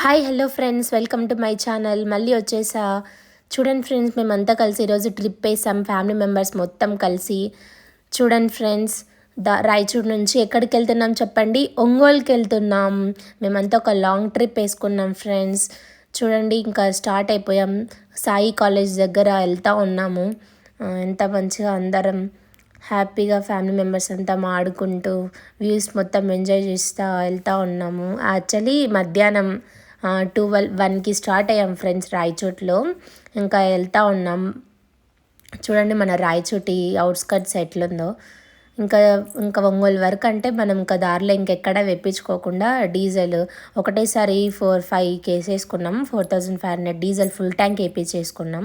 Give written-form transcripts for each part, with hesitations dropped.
Hi hello friends, welcome to my channel. మళ్ళీ వచ్చేసా. చూడండి ఫ్రెండ్స్, మేమంతా కలిసి ఈరోజు ట్రిప్ వేసాం, ఫ్యామిలీ మెంబర్స్ మొత్తం కలిసి. చూడండి ఫ్రెండ్స్, రాయచూర్ నుంచి ఎక్కడికి వెళ్తున్నాం చెప్పండి? ఒంగోలుకి వెళ్తున్నాం. మేమంతా ఒక లాంగ్ ట్రిప్ వేసుకున్నాం ఫ్రెండ్స్. చూడండి, ఇంకా స్టార్ట్ అయిపోయాం. సాయి కాలేజ్ దగ్గర వెళ్తూ ఉన్నాము. ఎంత మంచిగా అందరం హ్యాపీగా ఫ్యామిలీ మెంబర్స్ అంతా ఆడుకుంటూ వ్యూస్ మొత్తం ఎంజాయ్ చేస్తూ వెళ్తూ ఉన్నాము. యాక్చువల్లీ మధ్యాహ్నం 1కి స్టార్ట్ అయ్యాం ఫ్రెండ్స్ రాయచోట్లో. ఇంకా వెళ్తూ ఉన్నాం. చూడండి మన రాయచోటి అవుట్స్కట్స్ ఎట్లుందో. ఇంకా ఇంకా ఒంగోలు వరకు అంటే మనం ఇంకా దారిలో ఇంకెక్కడ వెప్పించుకోకుండా డీజిల్ ఒకటేసారి 4-5 వేసేసుకున్నాం. 4500 డీజిల్ ఫుల్ ట్యాంక్ వేపించేసుకున్నాం.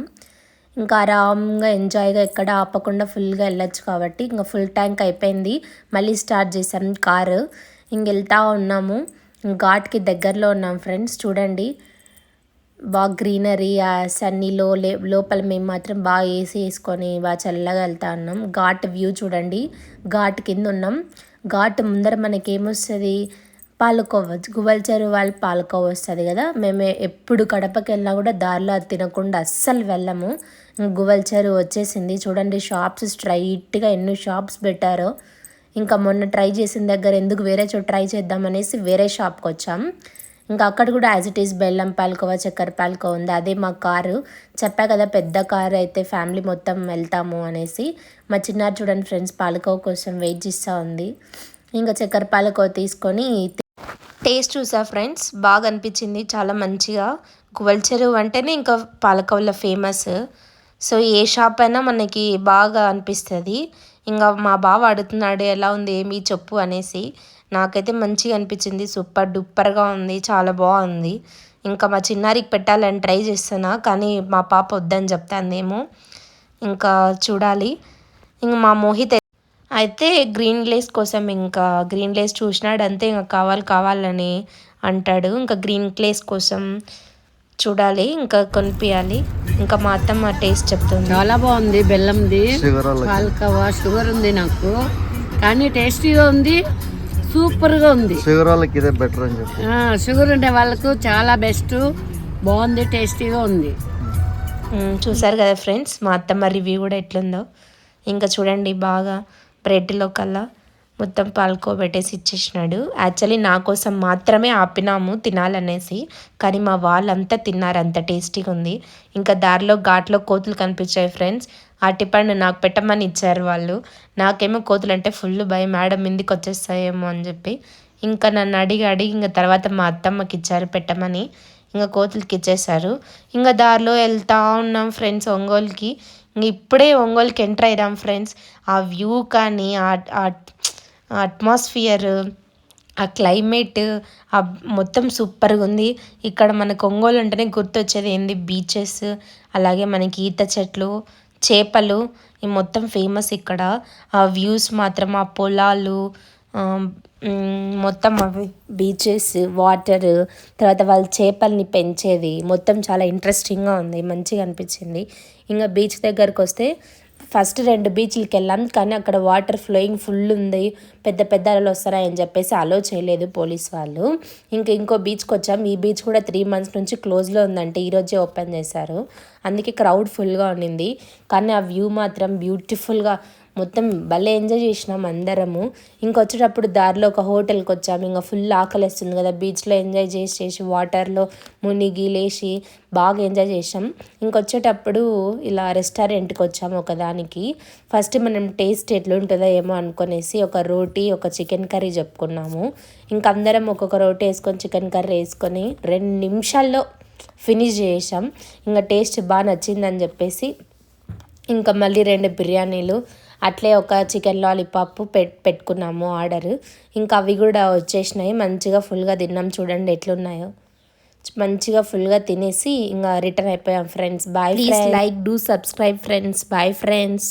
ఇంకా ఆరాంగా ఎంజాయ్గా ఎక్కడ ఆపకుండా ఫుల్గా వెళ్ళొచ్చు కాబట్టి ఇంకా ఫుల్ ట్యాంక్ అయిపోయింది. మళ్ళీ స్టార్ట్ చేసాం కారు. ఇంక వెళ్తూ ఉన్నాము. ఘాట్కి దగ్గరలో ఉన్నాం ఫ్రెండ్స్. చూడండి బాగా గ్రీనరీ, సన్నీలో లోపల మేము మాత్రం బాగా ఏసీ వేసుకొని బాగా చల్లగా వెళ్తూ ఉన్నాం. ఘాట్ వ్యూ చూడండి. ఘాట్ కింద ఉన్నాం. ఘాట్ ముందర మనకి ఏమొస్తుంది? పాలకోవ, గువల్చెరువు వాళ్ళు పాలకోవ వస్తుంది కదా. మేము ఎప్పుడు కడపకి వెళ్ళినా కూడా దారిలో అది తినకుండా అస్సలు వెళ్ళము. గువల్చెరువు వచ్చేసింది. చూడండి షాప్స్ స్ట్రైట్గా ఎన్ని షాప్స్ పెట్టారో. ఇంకా మొన్న ట్రై చేసిన దగ్గర ఎందుకు వేరే చోట ట్రై చేద్దామనేసి వేరే షాప్కి వచ్చాం. ఇంకా అక్కడ కూడా యాజ్ ఇట్ ఈస్ బెల్లం పాలకోవ, చక్కెర పాలకోవ ఉంది. అదే మా కారు. చెప్పా కదా పెద్ద కారు అయితే ఫ్యామిలీ మొత్తం వెళ్తాము అనేసి. మా చిన్నారు చూడండి ఫ్రెండ్స్ పాలకోవ కోసం వెయిట్ చేస్తూ ఉంది. ఇంకా చక్కెర పాలకోవ తీసుకొని టేస్ట్ చూసా ఫ్రెండ్స్, బాగా అనిపించింది, చాలా మంచిగా. గువల్చెరువు అంటేనే ఇంకా పాలకోవలో ఫేమస్. సో ఏ షాప్ అయినా మనకి బాగా అనిపిస్తుంది. ఇంకా మా బావ అడుగుతున్నాడు ఎలా ఉంది ఏమి చెప్పు అనేసి. నాకైతే మంచిగా అనిపించింది. సూపర్ డూపర్గా ఉంది, చాలా బాగుంది. ఇంకా మా చిన్నారికి పెట్టాలని ట్రై చేస్తున్నా, కానీ మా పాప వద్దని చెప్తాందేమో. ఇంకా చూడాలి. ఇంక మా మోహిత్ అయితే గ్రీన్ లేస్ కోసం ఇంకా గ్రీన్ లేస్ చూసినాడు అంతే, ఇంకా కావాలని అంటాడు. ఇంకా గ్రీన్ లేస్ కోసం చూడాలి, ఇంకా కొనిపించాలి. ఇంకా మా అత్తమ్మ టేస్ట్ చెప్తుంది. చాలా బాగుంది. బెల్లంది పాలకోవా, షుగర్ ఉంది నాకు, కానీ టేస్టీగా ఉంది, సూపర్గా ఉంది. షుగర్ వాళ్ళకి ఇదే బెటర్ అని చెప్పి, షుగర్ ఉండే వాళ్ళకు చాలా బెస్ట్. బాగుంది, టేస్టీగా ఉంది. చూసారు కదా ఫ్రెండ్స్ మా అత్తమ్మ రివ్యూ కూడా ఎట్లుందో. ఇంకా చూడండి బాగా బ్రెడ్లో కల్లా మొత్తం పాలకోవ పెట్టేసి ఇచ్చేసినాడు. యాక్చువల్లీ నా కోసం మాత్రమే ఆపినాము తినాలనేసి, కానీ మా వాళ్ళంతా తిన్నారు, అంత టేస్టీగా ఉంది. ఇంకా దారిలో ఘాట్లో కోతులు కనిపించాయి ఫ్రెండ్స్. అరటిపండు నాకు పెట్టమని ఇచ్చారు వాళ్ళు. నాకేమో కోతులు అంటే ఫుల్ భయం, మేడం మీదకి వచ్చేస్తాయేమో అని చెప్పి. ఇంకా నన్ను అడిగి ఇంకా తర్వాత మా అత్తమ్మకి ఇచ్చారు పెట్టమని. ఇంకా కోతులకి ఇచ్చేసారు. ఇంకా దారిలో వెళ్తూ ఉన్నాం ఫ్రెండ్స్ ఒంగోలుకి. ఇప్పుడే ఒంగోలుకి ఎంటర్ అయ్యాం ఫ్రెండ్స్. ఆ వ్యూ కానీ ఆ అట్మాస్ఫియర్, ఆ క్లైమేట్ మొత్తం సూపర్గా ఉంది. ఇక్కడ మనకు ఒంగోలు అంటేనే గుర్తొచ్చేది ఏంది? బీచెస్, అలాగే మనకి ఈత చెట్లు, చేపలు, ఈ మొత్తం ఫేమస్ ఇక్కడ. ఆ వ్యూస్ మాత్రం, ఆ పొలాలు, మొత్తం అవి బీచెస్, వాటర్, తర్వాత వాళ్ళు చేపల్ని పెంచేది మొత్తం చాలా ఇంట్రెస్టింగ్గా ఉంది, మంచిగా అనిపించింది. ఇంకా బీచ్ దగ్గరకు వస్తే ఫస్ట్ 2 బీచ్లకి వెళ్ళాం, కానీ అక్కడ వాటర్ ఫ్లోయింగ్ ఫుల్ ఉంది, పెద్ద అలలు వస్తున్నాయని చెప్పేసి అలో చేయలేదు పోలీస్ వాళ్ళు. ఇంకో బీచ్కి వచ్చాం. ఈ బీచ్ కూడా 3 months నుంచి క్లోజ్లో ఉందంటే ఈరోజే ఓపెన్ చేశారు, అందుకే క్రౌడ్ ఫుల్గా ఉండింది. కానీ ఆ వ్యూ మాత్రం బ్యూటిఫుల్గా మొత్తం భలే ఎంజాయ్ చేసినాం అందరము. ఇంకొచ్చేటప్పుడు దారిలో ఒక హోటల్కి వచ్చాము. ఇంకా ఫుల్ ఆకలిస్తుంది కదా, బీచ్లో ఎంజాయ్ చేసి వాటర్లో మునిగి లేచి బాగా ఎంజాయ్ చేసాం. ఇంకొచ్చేటప్పుడు ఇలా రెస్టారెంట్కి వచ్చాము ఒకదానికి. ఫస్ట్ మనం టేస్ట్ ఎట్లుంటుందో ఏమో అనుకునేసి ఒక రోటీ, ఒక చికెన్ కర్రీ చెప్పుకున్నాము. ఇంక అందరం ఒక్కొక్క రోటీ వేసుకొని చికెన్ కర్రీ వేసుకొని 2 నిమిషాల్లో ఫినిష్ చేసాం. ఇంకా టేస్ట్ బాగా నచ్చిందని చెప్పేసి ఇంకా మళ్ళీ 2 బిర్యానీలు, అట్లే ఒక చికెన్ లాలీపాప్ పెట్టుకున్నాము ఆర్డర్. ఇంకా అవి కూడా వచ్చేసినాయి. మంచిగా ఫుల్గా తిన్నాం. చూడండి ఎట్లున్నాయో, మంచిగా ఫుల్గా తినేసి ఇంకా రిటర్న్ అయిపోయాం friends. Bye. Please like, do subscribe friends. Bye friends.